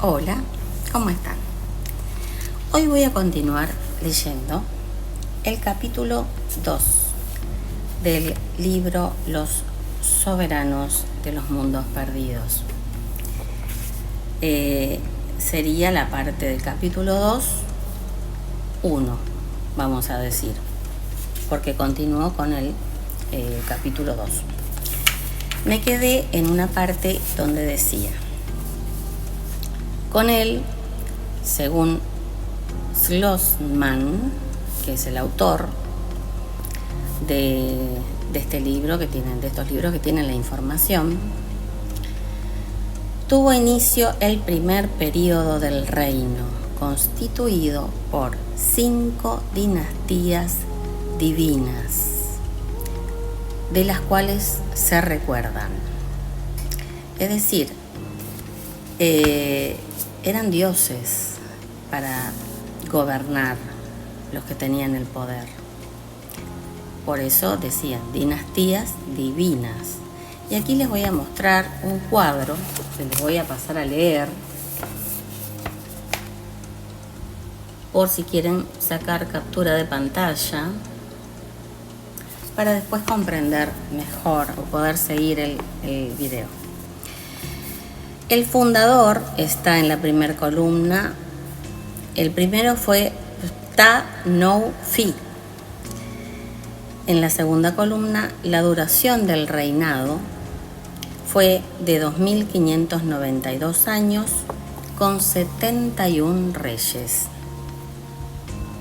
Hola, ¿cómo están? Hoy voy a continuar leyendo el capítulo 2 del libro Los soberanos de los mundos perdidos. Sería la parte del capítulo 2, 1, vamos a decir, porque continuó con el capítulo 2. Me quedé en una parte donde decía: con él, según Schlossman, que es el autor de estos libros que tienen la información, tuvo inicio el primer período del reino, constituido por 5 dinastías divinas, de las cuales se recuerdan. Es decir, eran dioses para gobernar los que tenían el poder. Por eso decían dinastías divinas. Y aquí les voy a mostrar un cuadro que les voy a pasar a leer, por si quieren sacar captura de pantalla, para después comprender mejor o poder seguir el video. El fundador está en la primera columna. El primero fue Ta-Nou-Fi. En la segunda columna, la duración del reinado fue de 2.592 años con 71 reyes.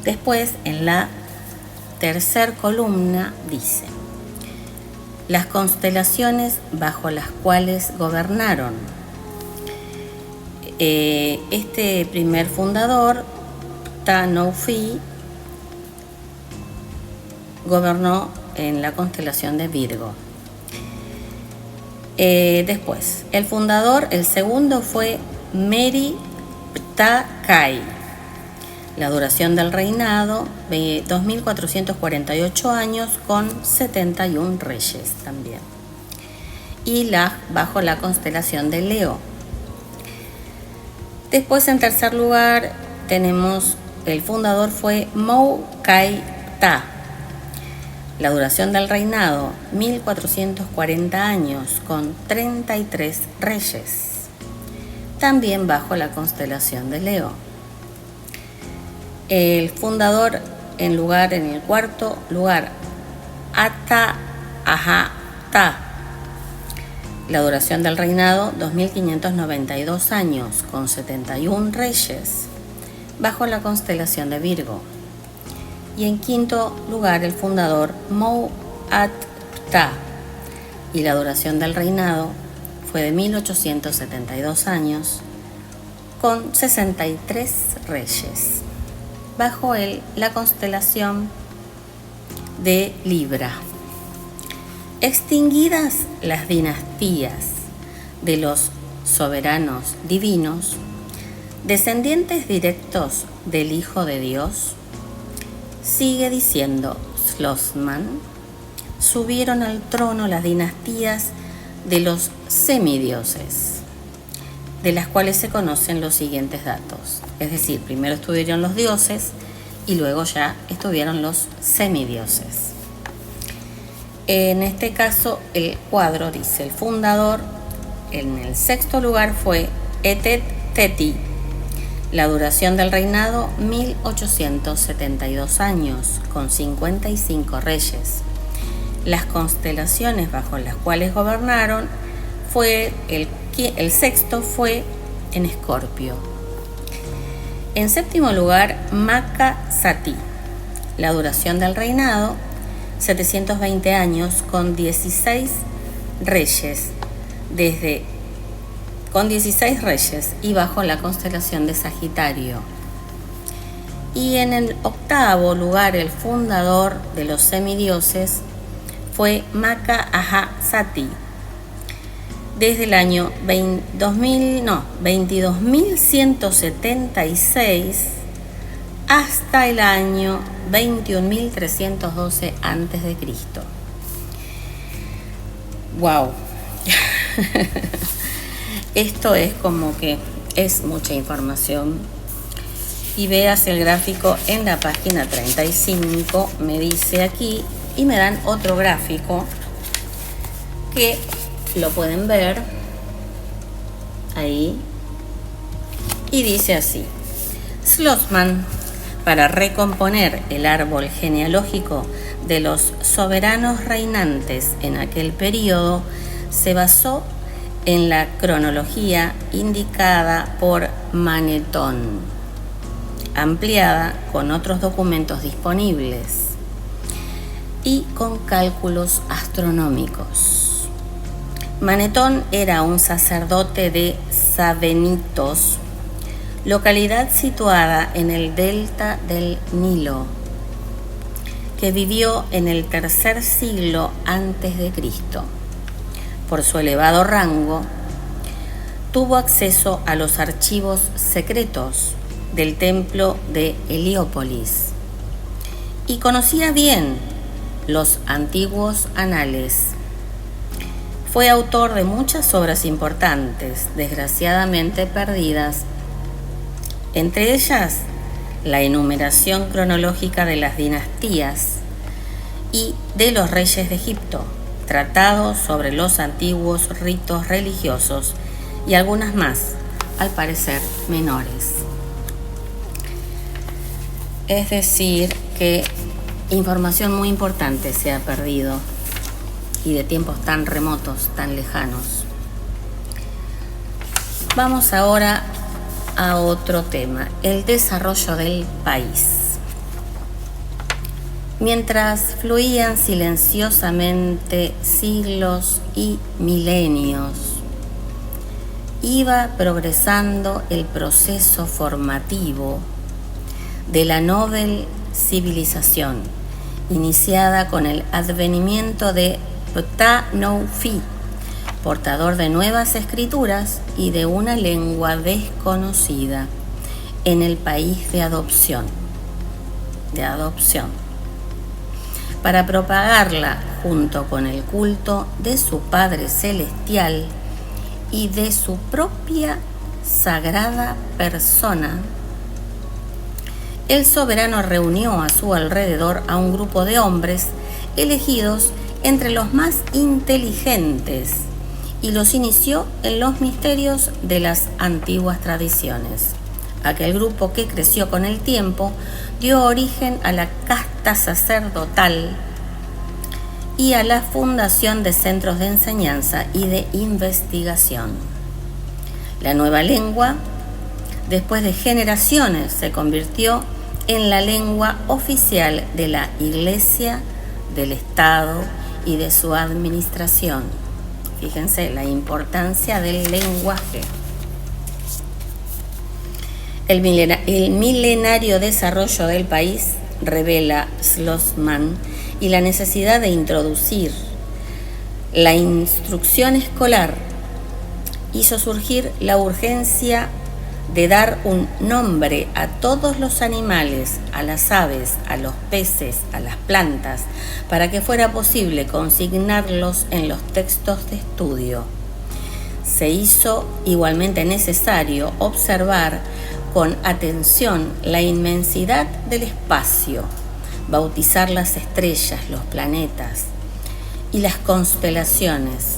Después, en la tercera columna, dice: las constelaciones bajo las cuales gobernaron. Este primer fundador, Ta-Nou-Fi, gobernó en la constelación de Virgo. Después, el fundador, el segundo, fue Meri-Ptah-Kai. La duración del reinado, 2.448 años con 71 reyes también. Y bajo la constelación de Leo. Después, en tercer lugar, tenemos el fundador fue Mou-Kai-Ptah. La duración del reinado, 1.440 años con 33 reyes. También bajo la constelación de Leo. El fundador en el cuarto lugar, Ata-Aha-Ptah. La duración del reinado, 2.592 años con 71 reyes, bajo la constelación de Virgo. Y en quinto lugar, el fundador Mou-At-Ptah. Y la duración del reinado fue de 1.872 años con 63 reyes, bajo la constelación de Libra. Extinguidas las dinastías de los soberanos divinos, descendientes directos del Hijo de Dios, sigue diciendo Schlossman, subieron al trono las dinastías de los semidioses, de las cuales se conocen los siguientes datos. Es decir, primero estuvieron los dioses y luego ya estuvieron los semidioses. En este caso, el cuadro dice: el fundador en el sexto lugar fue Etet-Teti. La duración del reinado, 1.872 años con 55 reyes. Las constelaciones bajo las cuales gobernaron fue el sexto fue en Escorpio. En séptimo lugar, Maka-Sati. La duración del reinado, 720 años con 16 reyes, y bajo la constelación de Sagitario. Y en el octavo lugar, el fundador de los semidioses fue Maka-Aha-Sati, desde el año 22.176 hasta el año 21.312 a.C. ¡Wow! Esto es como que es mucha información. Y veas el gráfico en la página 35, me dice aquí, y me dan otro gráfico que lo pueden ver ahí, y dice así: Schlossmann, para recomponer el árbol genealógico de los soberanos reinantes en aquel periodo, se basó en la cronología indicada por Manetón, ampliada con otros documentos disponibles y con cálculos astronómicos. Manetón era un sacerdote de Sabenitos, localidad situada en el delta del Nilo, que vivió en el tercer siglo a.C. Por su elevado rango, tuvo acceso a los archivos secretos del templo de Heliópolis y conocía bien los antiguos anales. Fue autor de muchas obras importantes, desgraciadamente perdidas, entre ellas la enumeración cronológica de las dinastías y de los reyes de Egipto, tratados sobre los antiguos ritos religiosos y algunas más, al parecer menores. Es decir, que información muy importante se ha perdido, y de tiempos tan remotos, tan lejanos. Vamos ahora a otro tema: el desarrollo del país. Mientras fluían silenciosamente siglos y milenios, iba progresando el proceso formativo de la noble civilización, iniciada con el advenimiento de Ptah-Neuphi, portador de nuevas escrituras y de una lengua desconocida en el país de adopción, para propagarla junto con el culto de su Padre Celestial y de su propia sagrada persona. El soberano reunió a su alrededor a un grupo de hombres elegidos entre los más inteligentes y los inició en los misterios de las antiguas tradiciones. Aquel grupo, que creció con el tiempo, dio origen a la casta sacerdotal y a la fundación de centros de enseñanza y de investigación. La nueva lengua, después de generaciones, se convirtió en la lengua oficial de la Iglesia, del Estado y de su administración. Fíjense la importancia del lenguaje. El milenario desarrollo del país, revela Schlossmann, y la necesidad de introducir la instrucción escolar, hizo surgir la urgencia de dar un nombre a todos los animales, a las aves, a los peces, a las plantas, para que fuera posible consignarlos en los textos de estudio. Se hizo igualmente necesario observar con atención la inmensidad del espacio, bautizar las estrellas, los planetas y las constelaciones,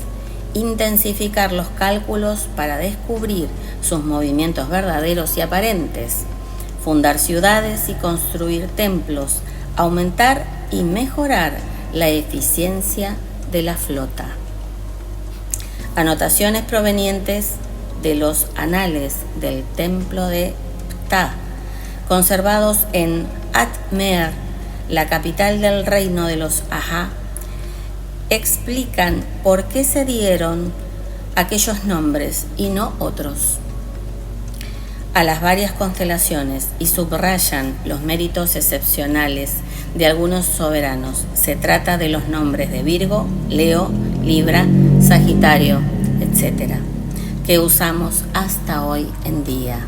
intensificar los cálculos para descubrir sus movimientos verdaderos y aparentes, fundar ciudades y construir templos, aumentar y mejorar la eficiencia de la flota. Anotaciones provenientes de los anales del templo de Ptah, conservados en Atmer, la capital del reino de los Ajá, explican por qué se dieron aquellos nombres y no otros a las varias constelaciones y subrayan los méritos excepcionales de algunos soberanos. Se trata de los nombres de Virgo, Leo, Libra, Sagitario, etc., que usamos hasta hoy en día.